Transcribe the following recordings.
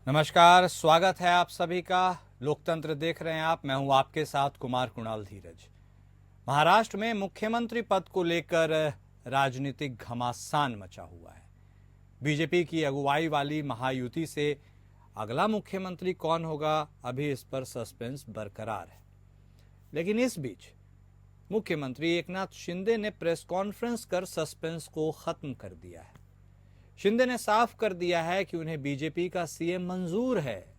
नमस्कार, स्वागत है आप सभी का। लोकतंत्र देख रहे हैं आप। मैं हूं आपके साथ कुमार कुणाल धीरज। महाराष्ट्र में मुख्यमंत्री पद को लेकर राजनीतिक घमासान मचा हुआ है। बीजेपी की अगुवाई वाली महायुति से अगला मुख्यमंत्री कौन होगा, अभी इस पर सस्पेंस बरकरार है। लेकिन इस बीच मुख्यमंत्री एकनाथ शिंदे ने प्रेस कॉन्फ्रेंस कर सस्पेंस को खत्म कर दिया है। शिंदे ने साफ कर दिया है कि उन्हें बीजेपी का सीएम मंजूर है।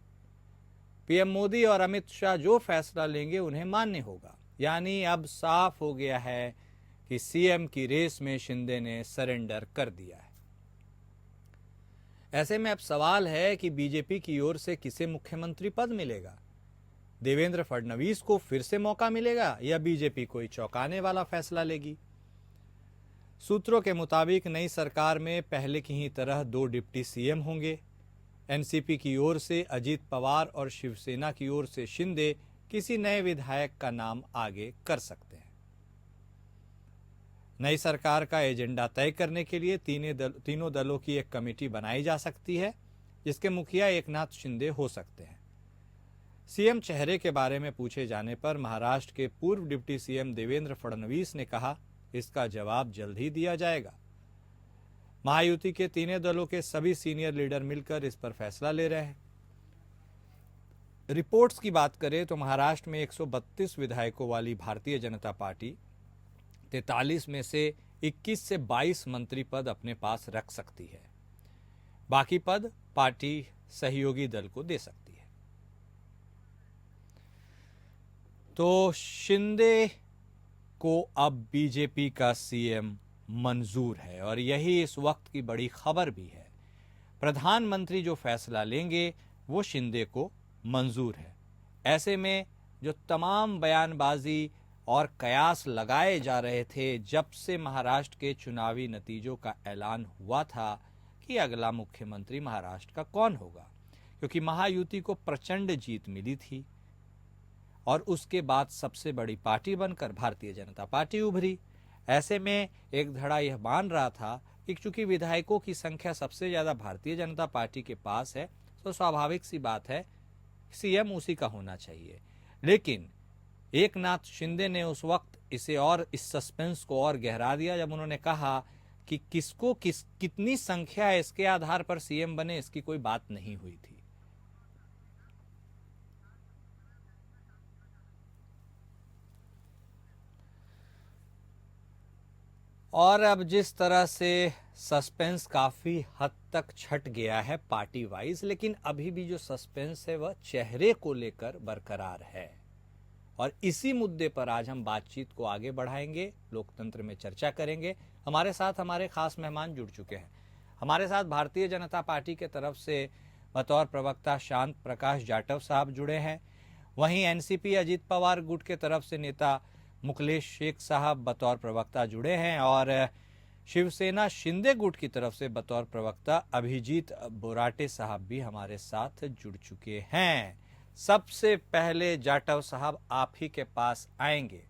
पीएम मोदी और अमित शाह जो फैसला लेंगे उन्हें मान्य होगा। यानी अब साफ हो गया है कि सीएम की रेस में शिंदे ने सरेंडर कर दिया है। ऐसे में अब सवाल है कि बीजेपी की ओर से किसे मुख्यमंत्री पद मिलेगा। देवेंद्र फडणवीस को फिर से मौका मिलेगा या बीजेपी कोई चौंकाने वाला फैसला लेगी। सूत्रों के मुताबिक नई सरकार में पहले की ही तरह 2 डिप्टी सीएम होंगे। एनसीपी की ओर से अजीत पवार और शिवसेना की ओर से शिंदे किसी नए विधायक का नाम आगे कर सकते हैं। नई सरकार का एजेंडा तय करने के लिए तीनों दलों की एक कमेटी बनाई जा सकती है, जिसके मुखिया एकनाथ शिंदे हो सकते हैं। सीएम चेहरे के बारे में पूछे जाने पर महाराष्ट्र के पूर्व डिप्टी सीएम देवेंद्र फडणवीस ने कहा, इसका जवाब जल्द ही दिया जाएगा। महायुति के तीनों दलों के सभी सीनियर लीडर मिलकर इस पर फैसला ले रहे हैं। रिपोर्ट्स की बात करें तो महाराष्ट्र में 132 विधायकों वाली भारतीय जनता पार्टी 43 में से 21 से 22 मंत्री पद अपने पास रख सकती है। बाकी पद पार्टी सहयोगी दल को दे सकती है। तो शिंदे को अब बीजेपी का सीएम मंजूर है और यही इस वक्त की बड़ी खबर भी है। प्रधानमंत्री जो फैसला लेंगे वो शिंदे को मंजूर है। ऐसे में जो तमाम बयानबाजी और कयास लगाए जा रहे थे जब से महाराष्ट्र के चुनावी नतीजों का ऐलान हुआ था कि अगला मुख्यमंत्री महाराष्ट्र का कौन होगा, क्योंकि महायुति को प्रचंड जीत मिली थी और उसके बाद सबसे बड़ी पार्टी बनकर भारतीय जनता पार्टी उभरी। ऐसे में एक धड़ा यह मान रहा था कि चूंकि विधायकों की संख्या सबसे ज्यादा भारतीय जनता पार्टी के पास है तो स्वाभाविक सी बात है सीएम उसी का होना चाहिए। लेकिन एकनाथ शिंदे ने उस वक्त इस सस्पेंस को और गहरा दिया जब उन्होंने कहा कि कितनी संख्या है इसके आधार पर सीएम बने, इसकी कोई बात नहीं हुई थी। और अब जिस तरह से सस्पेंस काफी हद तक छट गया है पार्टी वाइज, लेकिन अभी भी जो सस्पेंस है वह चेहरे को लेकर बरकरार है। और इसी मुद्दे पर आज हम बातचीत को आगे बढ़ाएंगे, लोकतंत्र में चर्चा करेंगे। हमारे साथ हमारे खास मेहमान जुड़ चुके हैं। हमारे साथ भारतीय जनता पार्टी के तरफ से बतौर प्रवक्ता शांत प्रकाश जाटव साहब जुड़े हैं। वहीं एनसीपी अजीत पवार गुट के तरफ से नेता मुकलेश शेख साहब बतौर प्रवक्ता जुड़े हैं और शिवसेना शिंदे गुट की तरफ से बतौर प्रवक्ता अभिजीत बोराटे साहब भी हमारे साथ जुड़ चुके हैं। सबसे पहले जाटव साहब आप ही के पास आएंगे।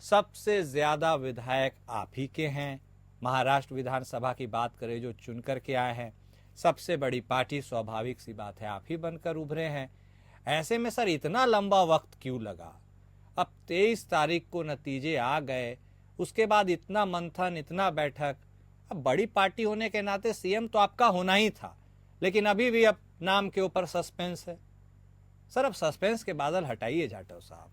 सबसे ज्यादा विधायक आप ही के हैं। महाराष्ट्र विधानसभा की बात करें जो चुन करके आए हैं, सबसे बड़ी पार्टी, स्वाभाविक सी बात है आप ही बनकर उभरे हैं। ऐसे में सर इतना लंबा वक्त क्यों लगा? अब 23 तारीख को नतीजे आ गए, उसके बाद इतना मंथन, इतना बैठक। अब बड़ी पार्टी होने के नाते सीएम तो आपका होना ही था, लेकिन अभी भी अब नाम के ऊपर सस्पेंस है। सर अब सस्पेंस के बादल हटाइए जाटव साहब।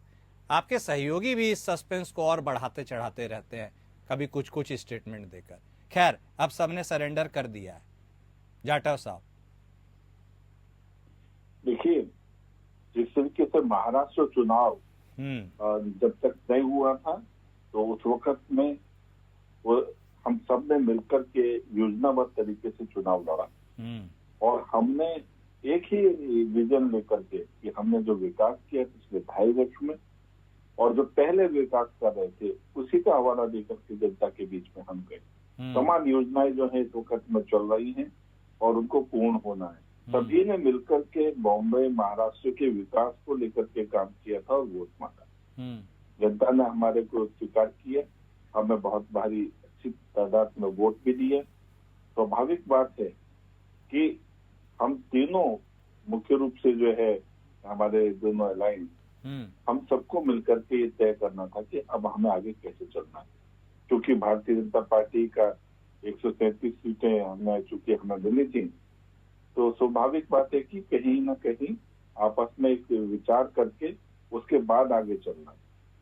आपके सहयोगी भी इस सस्पेंस को और बढ़ाते चढ़ाते रहते हैं, कभी कुछ कुछ स्टेटमेंट देकर। खैर अब सबने सरेंडर कर दिया है। जाटव साहब देखिए, जिस तरीके से महाराष्ट्र चुनाव जब तक तय हुआ था तो उस वक्त में वो हम सब ने मिलकर के योजनाबद्ध तरीके से चुनाव लड़ा और हमने एक ही विजन लेकर के कि हमने जो विकास किया पिछले 2.5 वर्ष में और जो पहले विकास कर रहे थे उसी का हवाला देकर के जनता के बीच में हम गए। समान योजनाएं जो है इस वक्त में चल रही हैं और उनको पूर्ण होना है। सभी ने मिलकर के बॉम्बे महाराष्ट्र के विकास को लेकर के काम किया था और वोट मांगा। जनता ने हमारे को स्वीकार किया, हमें बहुत भारी अच्छी तादाद में वोट भी दिए। स्वाभाविक बात है कि हम तीनों मुख्य रूप से जो है हमारे दोनों अलायंस, हम सबको मिलकर के ये तय करना था कि अब हमें आगे कैसे चलना है। क्योंकि भारतीय जनता पार्टी का 137 सीटें हमें मिली थी, तो स्वाभाविक बात है कि कहीं ना कहीं आपस में एक विचार करके उसके बाद आगे चलना,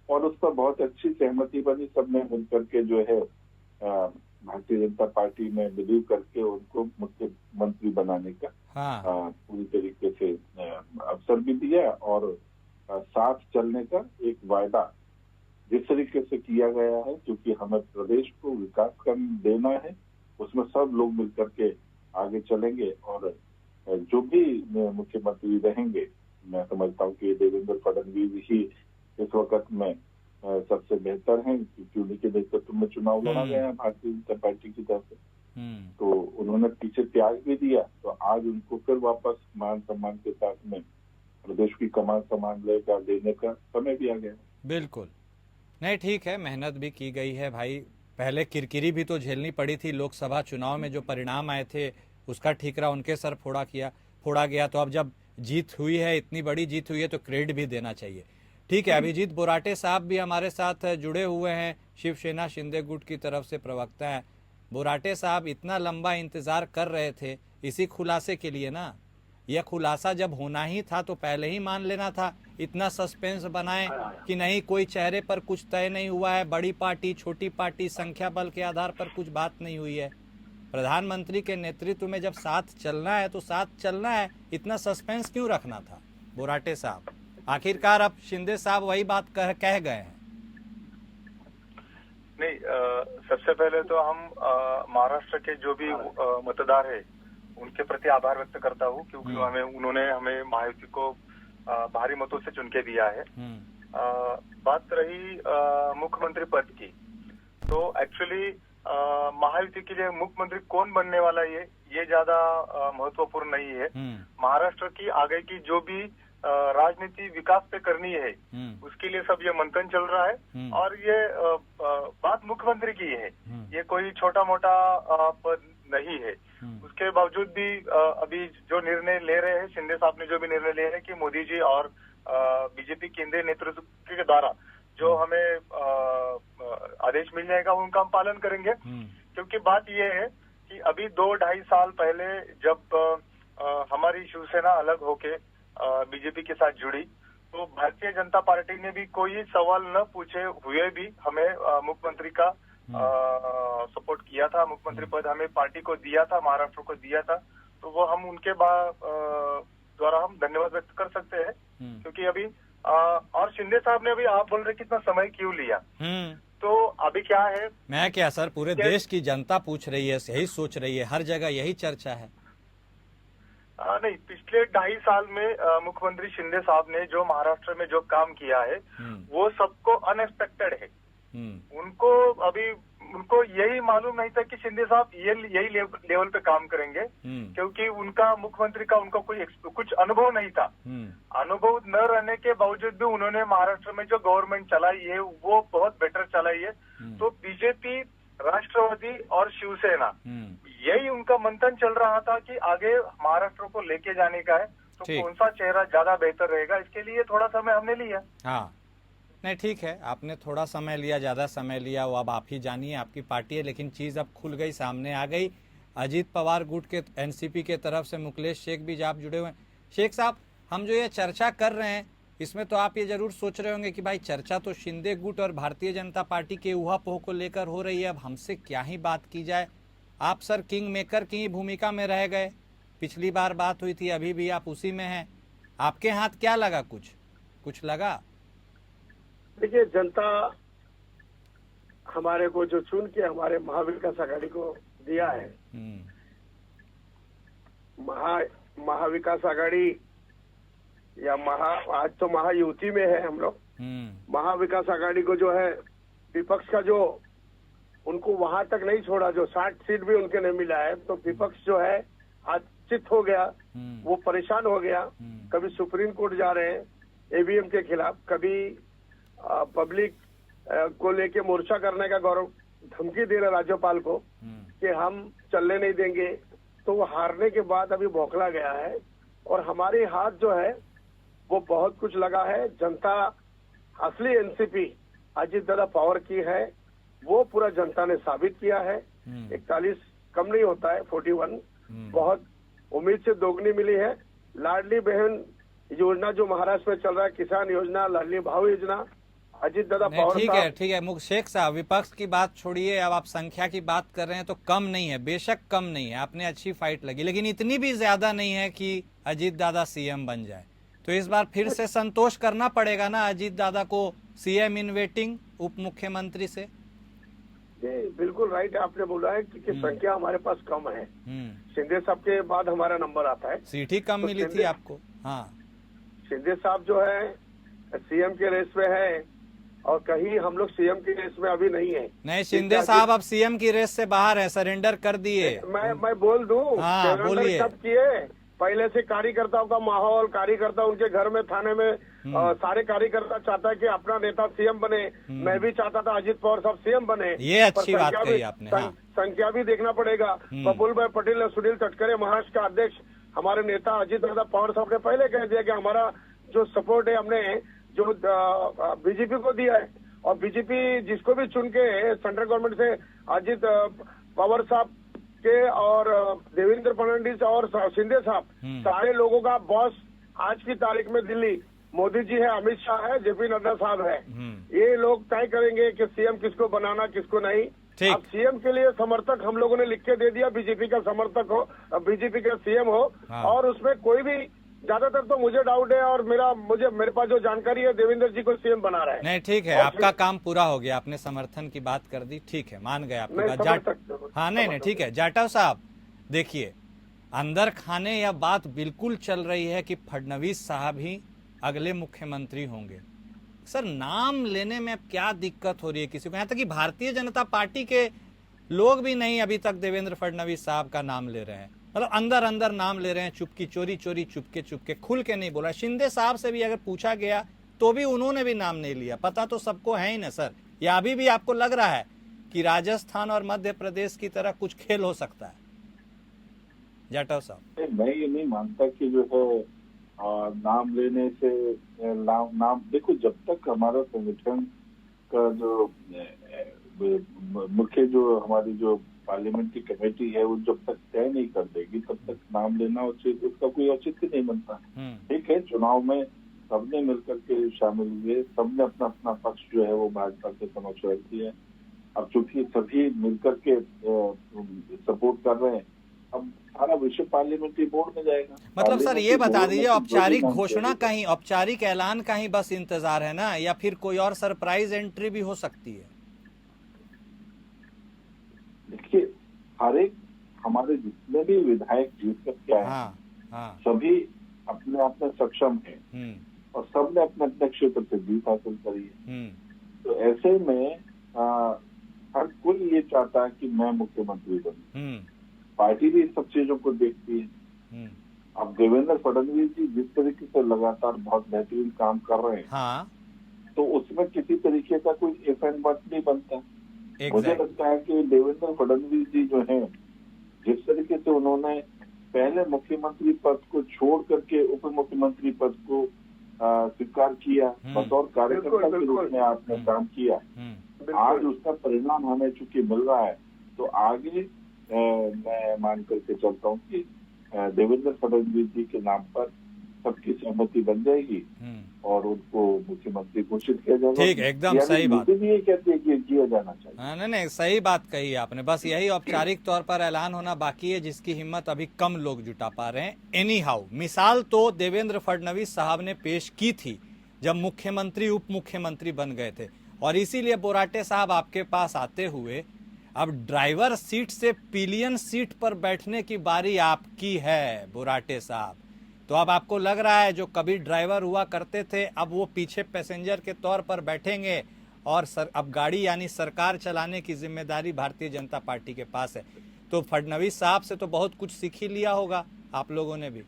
और उस पर बहुत अच्छी सहमति बनी। सबने मिलकर के जो है भारतीय जनता पार्टी में बिलीव करके उनको मुख्यमंत्री बनाने का पूरी तरीके से अवसर भी दिया, और साथ चलने का एक वायदा जिस तरीके से किया गया है, क्योंकि हमें प्रदेश को विकास कर देना है, उसमें सब लोग मिलकर के आगे चलेंगे। और जो भी मुख्यमंत्री रहेंगे, मैं समझता हूँ कि देवेंद्र फडणवीस ही इस वक्त में सबसे बेहतर हैं, क्योंकि उन्हीं के नेतृत्व में चुनाव लड़ा गया है भारतीय जनता पार्टी की तरफ से। तो उन्होंने पीछे त्याग भी दिया, तो आज उनको फिर वापस मान सम्मान के साथ में प्रदेश की कमान संभालने का देने का समय भी आ गया। बिल्कुल नहीं, ठीक है, मेहनत भी की गई है भाई। पहले किरकिरी भी तो झेलनी पड़ी थी। लोकसभा चुनाव में जो परिणाम आए थे उसका ठीकरा उनके सर फोड़ा गया। तो अब जब जीत हुई है, इतनी बड़ी जीत हुई है, तो क्रेडिट भी देना चाहिए। ठीक है, अभिजीत बोराटे साहब भी हमारे साथ जुड़े हुए हैं, शिवसेना शिंदे गुट की तरफ से प्रवक्ता हैं। बोराटे साहब, इतना लंबा इंतजार कर रहे थे इसी खुलासे के लिए ना। यह खुलासा जब होना ही था तो पहले ही मान लेना था। इतना सस्पेंस बनाए कि नहीं, कोई चेहरे पर कुछ तय नहीं हुआ है, बड़ी पार्टी छोटी पार्टी संख्या बल के आधार पर कुछ बात नहीं हुई है। प्रधानमंत्री के नेतृत्व में जब साथ चलना है तो साथ चलना है, इतना सस्पेंस क्यों रखना था बोराटे साहब? आखिरकार अब शिंदे साहब वही बात कह गए हैं। नहीं, सबसे पहले तो हम महाराष्ट्र के जो भी मतदार है उनके प्रति आभार व्यक्त करता हूँ, क्योंकि उन्होंने हमें महायुति को भारी मतों से चुन के दिया है। बात रही मुख्यमंत्री पद की, तो एक्चुअली महायुति के लिए मुख्यमंत्री कौन बनने वाला है ये ज्यादा महत्वपूर्ण नहीं है। महाराष्ट्र की आगे की जो भी राजनीति विकास पे करनी है उसके लिए सब ये मंथन चल रहा है, और ये बात मुख्यमंत्री की है, ये कोई छोटा मोटा पद नहीं है। उसके बावजूद भी अभी जो निर्णय ले रहे हैं, शिंदे साहब ने जो भी निर्णय ले रहे हैं कि मोदी जी और बीजेपी केंद्रीय नेतृत्व के द्वारा जो हमें आदेश मिल जाएगा उनका हम पालन करेंगे। क्योंकि बात ये है कि अभी 2-2.5 साल पहले जब हमारी शिवसेना अलग होके बीजेपी के साथ जुड़ी, तो भारतीय जनता पार्टी ने भी कोई सवाल न पूछे हुए भी हमें मुख्यमंत्री का सपोर्ट किया था। मुख्यमंत्री पद हमें पार्टी को दिया था, महाराष्ट्र को दिया था, तो वो हम उनके द्वारा हम धन्यवाद व्यक्त कर सकते हैं। क्योंकि अभी और शिंदे साहब ने अभी, आप बोल रहे कितना समय क्यों लिया, तो अभी क्या है, मैं क्या सर, पूरे देश की जनता पूछ रही है, यही सोच रही है, हर जगह यही चर्चा है। नहीं, पिछले 2.5 साल में मुख्यमंत्री शिंदे साहब ने जो महाराष्ट्र में जो काम किया है वो सबको अनएक्सपेक्टेड है। उनको यही मालूम नहीं था कि शिंदे साहब यही लेवल पे काम करेंगे, क्योंकि उनका मुख्यमंत्री का उनका कुछ अनुभव नहीं था। अनुभव न रहने के बावजूद भी उन्होंने महाराष्ट्र में जो गवर्नमेंट चलाई है वो बहुत बेटर चलाई है। तो बीजेपी, राष्ट्रवादी और शिवसेना, यही उनका मंथन चल रहा था कि आगे महाराष्ट्र को लेके जाने का है, तो कौन सा चेहरा ज्यादा बेहतर रहेगा, इसके लिए थोड़ा समय हमने लिया। हाँ, नहीं ठीक है, आपने थोड़ा समय लिया, ज्यादा समय लिया, वो अब आप ही जानिए, आपकी पार्टी है, लेकिन चीज अब खुल गई, सामने आ गई। अजीत पवार गुट के एनसीपी के तरफ से मुकलेश शेख भी आप जुड़े हुए हैं। शेख साहब, हम जो ये चर्चा कर रहे हैं इसमें तो आप ये जरूर सोच रहे होंगे कि भाई चर्चा तो शिंदे गुट और भारतीय जनता पार्टी के ऊहापोह को लेकर हो रही है, अब हमसे क्या ही बात की जाए। आप सर किंग मेकर की भूमिका में रह गए, पिछली बार बात हुई थी, अभी भी आप उसी में हैं। आपके हाथ क्या लगा, कुछ लगा? देखिए, जनता हमारे को जो चुन के हमारे महाविकास आघाड़ी को दिया है, महाविकास आघाड़ी या आज तो महायुति में है हम लोग। महाविकास आघाड़ी को जो है विपक्ष का जो उनको वहां तक नहीं छोड़ा, जो 60 सीट भी उनके नहीं मिला है, तो विपक्ष जो है आज चित हो गया, वो परेशान हो गया। कभी सुप्रीम कोर्ट जा रहे हैं ईवीएम के खिलाफ, कभी पब्लिक को लेके मोर्चा करने का गौरव धमकी दे रहे राज्यपाल को कि हम चलने नहीं देंगे। तो वो हारने के बाद अभी बौखला गया है। और हमारे हाथ जो है वो बहुत कुछ लगा है। जनता असली एनसीपी अजीत दादा पावर की है, वो पूरा जनता ने साबित किया है। 41 कम नहीं होता है, 41 बहुत उम्मीद से दोगुनी मिली है। लाडली बहन योजना जो महाराष्ट्र में चल रहा है, किसान योजना, लाडली भाव योजना, अजीत दादा पावर ठीक है मुख शेख साहब, विपक्ष की बात छोड़िए, अब आप संख्या की बात कर रहे हैं तो कम नहीं है, बेशक कम नहीं है, आपने अच्छी फाइट लगी, लेकिन इतनी भी ज्यादा नहीं है कि अजीत दादा सीएम बन जाए। तो इस बार फिर से संतोष करना पड़ेगा ना अजीत दादा को सीएम इन वेटिंग उप मुख्यमंत्री से। बिल्कुल राइट आपने बोला है कि संख्या हमारे पास कम है। शिंदे साहब के बाद हमारा नंबर आता है। सीट ही कम मिली थी आपको। हाँ, शिंदे साहब जो है सीएम के रेस में है और कहीं हम लोग सीएम की रेस में अभी नहीं है। नहीं, शिंदे साहब अब सीएम की रेस से बाहर है, सरेंडर कर दिए। मैं बोल दूं, हाँ बोलिए। कब किए? पहले से कार्यकर्ताओं का माहौल, कार्यकर्ता उनके घर में, थाने में सारे कार्यकर्ता चाहता है कि अपना नेता सीएम बने। मैं भी चाहता था अजीत पवार साहब सीएम बने। ये अच्छी बात कही आपने। हाँ। संख्या भी देखना पड़ेगा। प्रफुल्ल भाई पटेल और सुनील तटकरे महाराष्ट्र का अध्यक्ष, हमारे नेता अजीत दादा पवार साहब ने पहले कह दिया कि हमारा जो सपोर्ट है हमने जो बीजेपी को दिया है, और बीजेपी जिसको भी चुन के सेंट्रल गवर्नमेंट से अजीत पवार साहब के और देवेंद्र फडणवीस और शिंदे साहब, सारे लोगों का बॉस आज की तारीख में दिल्ली मोदी जी है, अमित शाह है, जेपी नड्डा साहब है। ये लोग तय करेंगे कि सीएम किसको बनाना किसको नहीं। अब सीएम के लिए समर्थक हम लोगों ने लिख के दे दिया, बीजेपी का समर्थक हो, बीजेपी का सीएम हो। और उसमें कोई भी, ज्यादातर तो मुझे डाउट है और मेरे पास जो जानकारी है, देवेंद्र जी को सीएम बना रहा है। नहीं ठीक है, आपका काम पूरा हो गया, आपने समर्थन की बात कर दी, ठीक है, मान गए आपकी बात। हाँ नहीं ठीक है। जाटव साहब देखिए, अंदर खाने यह बात बिल्कुल चल रही है कि फडणवीस साहब ही अगले मुख्यमंत्री होंगे। सर नाम लेने में अब क्या दिक्कत हो रही है किसी को? यहाँ तक कि भारतीय जनता पार्टी के लोग भी नहीं अभी तक देवेंद्र फडणवीस साहब का नाम ले रहे हैं, मतलब अंदर अंदर नाम ले रहे हैं, चुपकी चोरी चोरी चुपके खुल के नहीं बोला। शिंदे साहब से भी अगर पूछा गया तो भी उन्होंने भी नाम नहीं लिया। पता तो सबको है ही ना सर, या अभी भी आपको लग रहा है कि राजस्थान और मध्य प्रदेश की तरह कुछ खेल हो सकता है? जाटव साहब, मैं ये नहीं मानता कि जो है नाम लेने से नाम देखो, जब तक हमारा संगठन का जो मुख्य जो हमारी जो पार्लियामेंट्री कमेटी है वो जब तक तय नहीं कर देगी तब तक नाम लेना उचित, उसका कोई औचित्य नहीं बनता। ठीक है, चुनाव में सबने मिलकर के शामिल हुए, सबने अपना अपना पक्ष जो है वो भाजपा के समक्ष रख दिया। अब चूंकि सभी मिलकर के सपोर्ट कर रहे हैं, अब सारा विषय पार्लियामेंट्री बोर्ड में जाएगा। मतलब सर ये बता दीजिए, औपचारिक घोषणा का ही, औपचारिक ऐलान का ही बस इंतजार है ना, या फिर कोई और सरप्राइज एंट्री भी हो सकती है? देखिए, हर एक हमारे जितने भी विधायक जीत करके आए, सभी अपने आप में सक्षम है और सबने अपने अपने क्षेत्र से जीत हासिल करी है। तो ऐसे में हर कोई ये चाहता है कि मैं मुख्यमंत्री बनूं। पार्टी भी इन सब चीजों को देखती है। अब देवेंद्र फडणवीस जी जिस तरीके से लगातार बहुत बेहतरीन काम कर रहे हैं, तो उसमें किसी तरीके का कोई इफ एंड बट नहीं बनता। मुझे लगता है कि देवेंद्र फडणवीस जी जो हैं, जिस तरीके से उन्होंने पहले मुख्यमंत्री पद को छोड़ करके उप मुख्यमंत्री पद को स्वीकार किया, बतौर कार्यकर्ता के रूप में आपने काम किया, आज उसका परिणाम हमें चूंकि मिल रहा है, तो आगे मैं मान करके चलता हूँ कि देवेंद्र फडणवीस जी के नाम पर सबकी सहमति बन जाएगी और उनको मुख्यमंत्री घोषित किया जाएगा। ठीक, एकदम सही बात। ये कहते हैं कि किया जाना चाहिए। नहीं, सही बात कही आपने। बस यही औपचारिक तौर पर ऐलान होना बाकी है, जिसकी हिम्मत अभी कम लोग जुटा पा रहे हैं। एनी हाउ, मिसाल तो देवेंद्र फडणवीस साहब ने पेश की थी जब मुख्यमंत्री उप मुख्यमंत्री बन गए थे, और इसीलिए बोराटे साहब आपके पास आते हुए अब ड्राइवर सीट से पिलियन सीट पर बैठने की बारी आपकी है बोराटे साहब। तो अब आपको लग रहा है जो कभी ड्राइवर हुआ करते थे, अब वो पीछे पैसेंजर के तौर पर बैठेंगे और अब गाड़ी यानी सरकार चलाने की जिम्मेदारी भारतीय जनता पार्टी के पास है। तो फडणवीस साहब से तो बहुत कुछ सीख ही लिया होगा आप लोगों ने भी।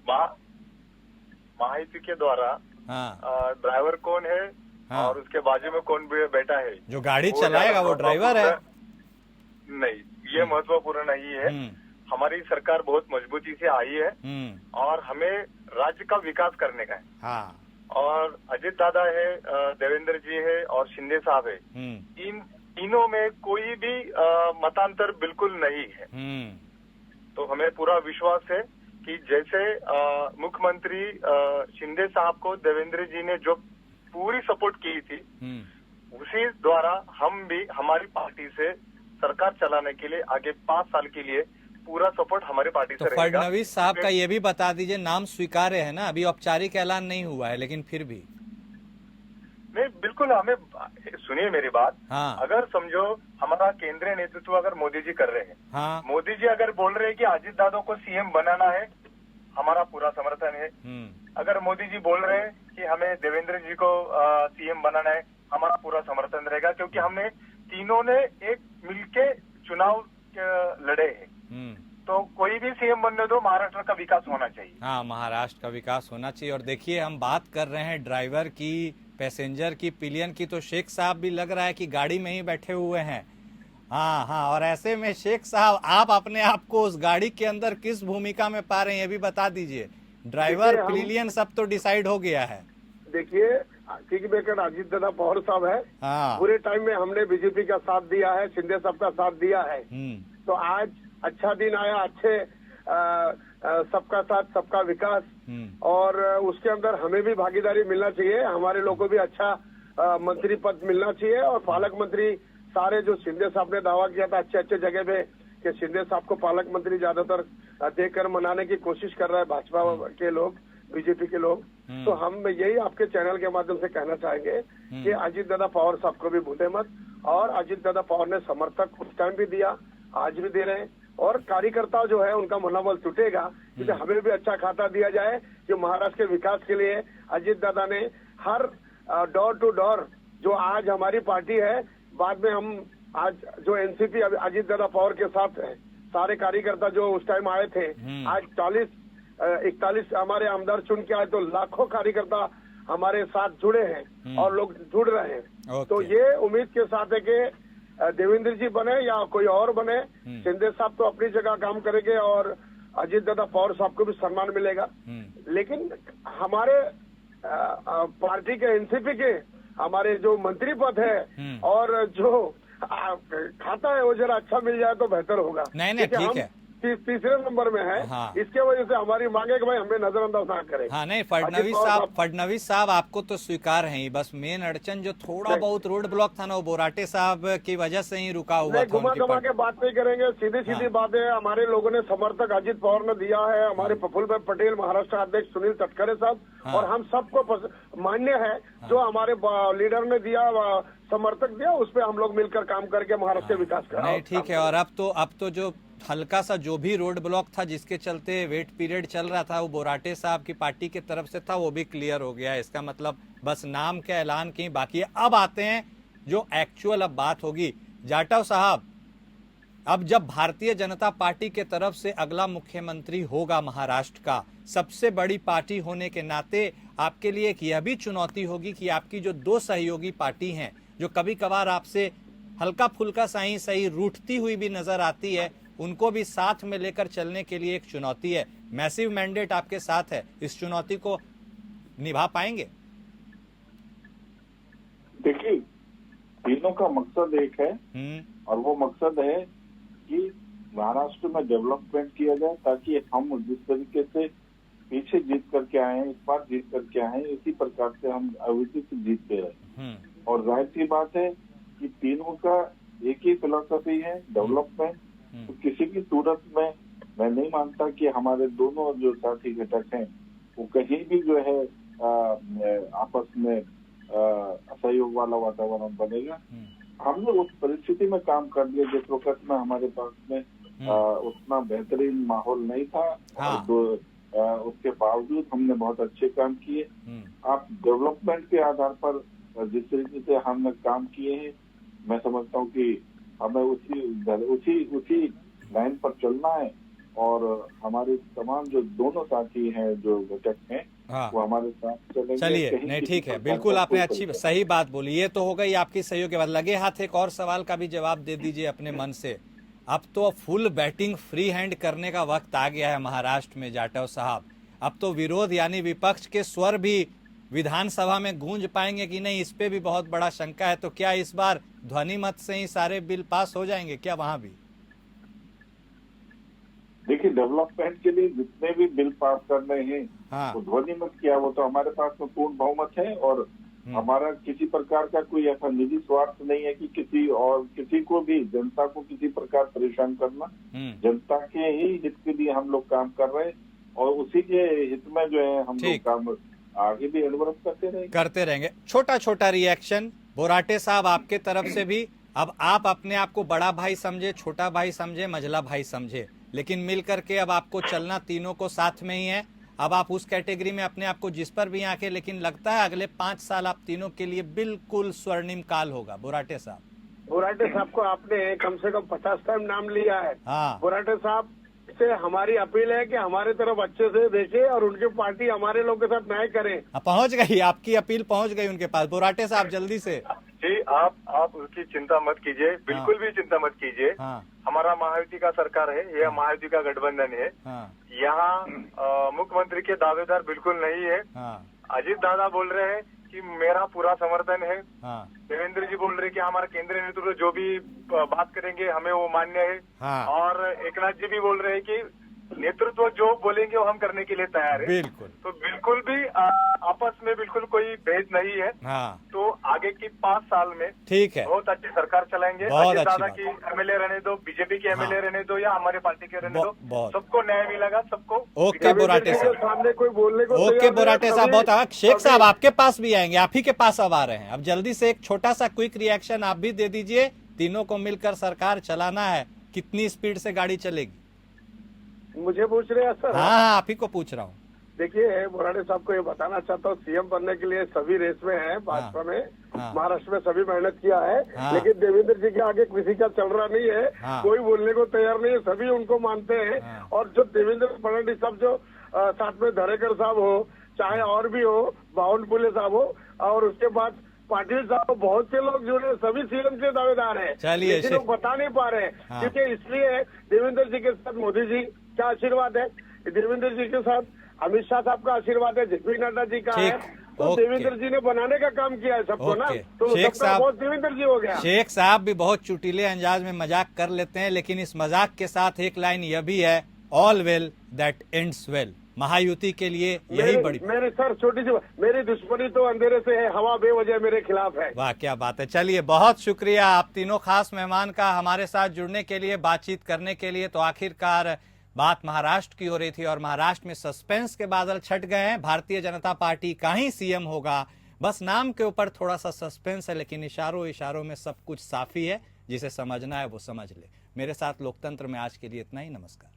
महायुति के द्वारा ड्राइवर कौन है और उसके बाजू में कौन बैठा है, जो गाड़ी चलाएगा वो ड्राइवर है। नहीं, ये महत्वपूर्ण नहीं है। हमारी सरकार बहुत मजबूती से आई है और हमें राज्य का विकास करने का है। हाँ। और अजित दादा है, देवेंद्र जी है और शिंदे साहब है, इन तीनों में कोई भी मतांतर बिल्कुल नहीं है। तो हमें पूरा विश्वास है कि जैसे मुख्यमंत्री शिंदे साहब को देवेंद्र जी ने जो पूरी सपोर्ट की थी, उसी द्वारा हम भी हमारी पार्टी से सरकार चलाने के लिए आगे 5 साल के लिए पूरा सपोर्ट हमारी पार्टी से रहेगा। फडणवीस साहब का ये भी बता दीजिए, नाम स्वीकार्य है ना? अभी औपचारिक ऐलान नहीं हुआ है, लेकिन फिर भी नहीं, बिल्कुल। हमें सुनिए मेरी बात। हाँ। अगर समझो हमारा केंद्रीय नेतृत्व अगर मोदी जी कर रहे हैं, हाँ। मोदी जी अगर बोल रहे हैं कि अजित दादा को सीएम बनाना है, हमारा पूरा समर्थन है। अगर मोदी जी बोल रहे हैं कि हमें देवेंद्र जी को सीएम बनाना है, हमारा पूरा समर्थन रहेगा, क्योंकि हमने तीनों ने एक मिलके चुनाव लड़े हैं। तो कोई भी सीएम बनने दो, महाराष्ट्र का विकास होना चाहिए। हाँ, महाराष्ट्र का विकास होना चाहिए। और देखिए, हम बात कर रहे हैं ड्राइवर की, पैसेंजर की, पिलियन की, तो शेख साहब भी लग रहा है कि गाड़ी में ही बैठे हुए हैं। हाँ हाँ, और ऐसे में शेख साहब, आप अपने आप को उस गाड़ी के अंदर किस भूमिका में पा रहे हैं, ये भी बता दीजिए। ड्राइवर, पिलियन सब तो डिसाइड हो गया है। देखिए, किंग मेकर अजित दादा पवार साहब है। हाँ। पूरे टाइम में हमने बीजेपी का साथ दिया है, शिंदे साहब का साथ दिया है। तो आज अच्छा दिन आया, अच्छे सबका साथ सबका विकास, और उसके अंदर हमें भी भागीदारी मिलना चाहिए। हमारे लोगों को भी अच्छा मंत्री पद मिलना चाहिए। और पालक मंत्री सारे जो शिंदे साहब ने दावा किया था अच्छे अच्छे जगह पे कि शिंदे साहब को पालक मंत्री ज्यादातर देकर मनाने की कोशिश कर रहा है भाजपा के लोग, बीजेपी के लोग। तो हम यही आपके चैनल के माध्यम से कहना चाहेंगे कि अजित दादा पवार साहब को भी भूले मत। और अजित दादा पवार ने समर्थक उस टाइम भी दिया, आज भी दे रहे हैं। और कार्यकर्ता जो है उनका मनोबल टूटेगा, क्योंकि हमें भी अच्छा खाता दिया जाए कि महाराष्ट्र के विकास के लिए अजित दादा ने हर डोर टू डोर, जो आज हमारी पार्टी है, बाद में हम आज जो एनसीपी अजित दादा पवार के साथ है, सारे कार्यकर्ता जो उस टाइम आए थे, आज 41 हमारे आमदार चुन के आए, तो लाखों कार्यकर्ता हमारे साथ जुड़े हैं और लोग जुड़ रहे हैं। तो ये उम्मीद के साथ है कि देवेंद्र जी बने या कोई और बने, शिंदे साहब तो अपनी जगह काम करेंगे और अजित दादा पवार साहब को भी सम्मान मिलेगा। लेकिन हमारे पार्टी के, एनसीपी के हमारे जो मंत्री पद है और जो खाता है, वो जरा अच्छा मिल जाए तो बेहतर होगा। नहीं, ठीक है। तीसरे नंबर में है। हाँ। इसके वजह से हमारी मांग है कि भाई हमें नजरअंदाज ना करें। हाँ, नहीं, फडणवीस साहब आपको तो स्वीकार है ही, बस मेन अड़चन जो थोड़ा बहुत रोड ब्लॉक था ना, वो बोराटे साहब की वजह से ही रुका हुआ था। घुमा घुमा के बात नहीं करेंगे, सीधी बातें। हमारे लोगों ने समर्थक अजित पवार ने दिया है, हमारे प्रफुल्ल भाई पटेल, महाराष्ट्र अध्यक्ष सुनील तटकरे साहब, और हम सबको मान्य है जो हमारे लीडर ने दिया, समर्थक दिया, उस पर हम लोग मिलकर काम करके महाराष्ट्र के विकास करें। नहीं, ठीक है। और अब तो जो हल्का सा जो भी रोड ब्लॉक था जिसके चलते वेट पीरियड चल रहा था, वो बोराटे साहब की पार्टी की तरफ से था, वो भी क्लियर हो गया है। इसका मतलब बस नाम के ऐलान की बाकी है। अब आते हैं जो एक्चुअल अब बात होगी। जाटव साहब, अब जब भारतीय जनता पार्टी के तरफ से अगला मुख्यमंत्री होगा महाराष्ट्र का, सबसे बड़ी पार्टी होने के नाते आपके लिए एक यह भी चुनौती होगी कि आपकी जो दो सहयोगी पार्टी हैं, जो कभी कभार आपसे हल्का फुल्का सही रूठती हुई भी नजर आती है, उनको भी साथ में लेकर चलने के लिए एक चुनौती है। मैसिव मैंडेट आपके साथ है, इस चुनौती को निभा पाएंगे? देखिए, तीनों का मकसद एक है, और वो मकसद है कि महाराष्ट्र में डेवलपमेंट किया जाए, ताकि हम जिस तरीके से पीछे जीत करके आए हैं, इस बार जीत करके आए हैं, इसी प्रकार से हम अवधि से जीतते रहे। और जाहिर सी बात है कि तीनों का एक ही फिलॉसफी है, डेवलपमेंट। तो किसी भी सूरत में मैं नहीं मानता कि हमारे दोनों जो साथी घटक हैं वो कहीं भी जो है आपस में असहयोग वाला वातावरण बनेगा। हमने उस परिस्थिति में काम कर लिया जिस वक्त में हमारे पास में उतना बेहतरीन माहौल नहीं था। हाँ। और उसके बावजूद हमने बहुत अच्छे काम किए। आप डेवलपमेंट के आधार पर जिस तरीके से हमने काम किए हैं, मैं समझता हूँ कि हमें उसी लाइन पर चलना है। और हमारे तमाम जो दोनों साथी हैं, जो घटक हैं, हाँ, वो हमारे साथ चलेंगे। चलिए, नहीं, ठीक है, बिल्कुल आपने अच्छी सही बात बोली। ये तो हो गई आपकी सहयोग के बाद। लगे हाथ एक और सवाल का भी जवाब दे दीजिए अपने मन से। अब तो फुल बैटिंग फ्री हैंड करने का वक्त आ गया है महाराष्ट्र में जाटव साहब। अब तो विरोध यानी विपक्ष के स्वर भी विधानसभा में गूंज पाएंगे कि नहीं, इस पे भी बहुत बड़ा शंका है। तो क्या इस बार ध्वनि मत से ही सारे बिल पास हो जाएंगे क्या वहां भी? देखिए, डेवलपमेंट के लिए जितने भी बिल पास करने हैं, हाँ। वो ध्वनि मत किया, वो तो हमारे पास में पूर्ण बहुमत है। और हमारा किसी प्रकार का कोई ऐसा निजी स्वार्थ नहीं है कि किसी को भी, जनता को किसी प्रकार परेशान करना। जनता के ही हित के लिए हम लोग काम कर रहे हैं और उसी के हित में जो है हम लोग काम आगे भी एडवर्स करते रहेंगे। छोटा छोटा रिएक्शन बोराटे साहब आपके तरफ से भी। अब आप अपने आप को बड़ा भाई समझे, छोटा भाई समझे, मझला भाई समझे, लेकिन मिल करके अब आपको चलना तीनों को साथ में ही है। अब आप उस कैटेगरी में अपने आप को जिस पर भी आके, लेकिन लगता है अगले 5 साल आप तीनों के लिए बिल्कुल स्वर्णिम काल होगा। बोराटे साहब, बोराटे साहब को आपने कम से कम 50 टाइम नाम लिया है। हाँ। बोराटे साहब से हमारी अपील है कि हमारे तरफ अच्छे से देखे और उनकी पार्टी हमारे लोग के साथ न्याय करे। पहुंच गई, आपकी अपील पहुंच गई उनके पास। बोराटे साहब जल्दी से। जी, आप उसकी चिंता मत कीजिए, बिल्कुल भी चिंता मत कीजिए। हमारा महायुति का सरकार है, यह महायुति का गठबंधन है। यहाँ मुख्यमंत्री के दावेदार बिल्कुल नहीं है। अजीत दादा बोल रहे हैं कि मेरा पूरा समर्थन है। देवेंद्र जी बोल रहे हैं कि हमारा केंद्रीय नेतृत्व जो भी बात करेंगे हमें वो मान्य है। और एकनाथ जी भी बोल रहे हैं कि नेतृत्व जो बोलेंगे वो हम करने के लिए तैयार है। बिल्कुल। तो बिल्कुल भी आपस में बिल्कुल कोई भेद नहीं है। तो आगे की 5 साल में ठीक है, बहुत अच्छी सरकार चलाएंगे। अजीत दादा की एमएलए रहने दो, बीजेपी के एमएलए रहने दो या हमारे पार्टी के रहने दो, सबको न्याय मिलेगा, सबको। ओके बोराटे साहब, सामने कोई बोलने को ओके बोराटे साहब, बहुत। शेख साहब आपके पास भी आएंगे, आप ही के पास अब आ रहे हैं। अब जल्दी से एक छोटा सा क्विक रिएक्शन आप भी दे दीजिए। तीनों को मिलकर सरकार चलाना है, कितनी स्पीड से गाड़ी चलेगी? मुझे पूछ रहे हैं सर? हाँ, आप ही को पूछ रहा हूँ। देखिए, बोराटे साहब को ये बताना चाहता हूँ, सीएम बनने के लिए सभी रेस में है भाजपा में। महाराष्ट्र में सभी मेहनत किया है, लेकिन देवेंद्र जी के आगे किसी का चल रहा नहीं है। कोई बोलने को तैयार नहीं है, सभी उनको मानते हैं। और जो देवेंद्र फडणवीस साहब जो साथ में धरेकर साहब हो, चाहे और भी हो, बावनकुले साहब हो, और उसके बाद पाटिल साहब, बहुत से लोग जुड़े, सभी सीएम के दावेदार हैं। लेकिन लोग बता नहीं पा रहे हैं, क्योंकि इसलिए देवेंद्र जी के साथ मोदी जी का आशीर्वाद है, देवेंद्र जी के साथ अमित शाह साहब का आशीर्वाद है, जेपी नड्डा जी का है। तो देवेंद्र जी ने बनाने का काम किया है सबको ना, तो सबका बहुत देवेंद्र जी हो गया। शेख साहब भी बहुत चुटीले अंदाज में मजाक कर लेते हैं, लेकिन इस मजाक के साथ एक लाइन यह भी है, all well that ends well. Mahayuti के लिए यही बड़ी मेरे सर छोटी सी मेरी दुश्मनी तो अंधेरे से है, हवा बेवजह मेरे खिलाफ है। वाह, क्या बात है। चलिए, बहुत शुक्रिया आप तीनों खास मेहमान का हमारे साथ जुड़ने के लिए, बातचीत करने के लिए। तो आखिरकार बात महाराष्ट्र की हो रही थी और महाराष्ट्र में सस्पेंस के बादल छट गए हैं। भारतीय जनता पार्टी का ही सीएम होगा, बस नाम के ऊपर थोड़ा सा सस्पेंस है, लेकिन इशारों में सब कुछ साफ ही है। जिसे समझना है वो समझ ले। मेरे साथ लोकतंत्र में आज के लिए इतना ही। नमस्कार।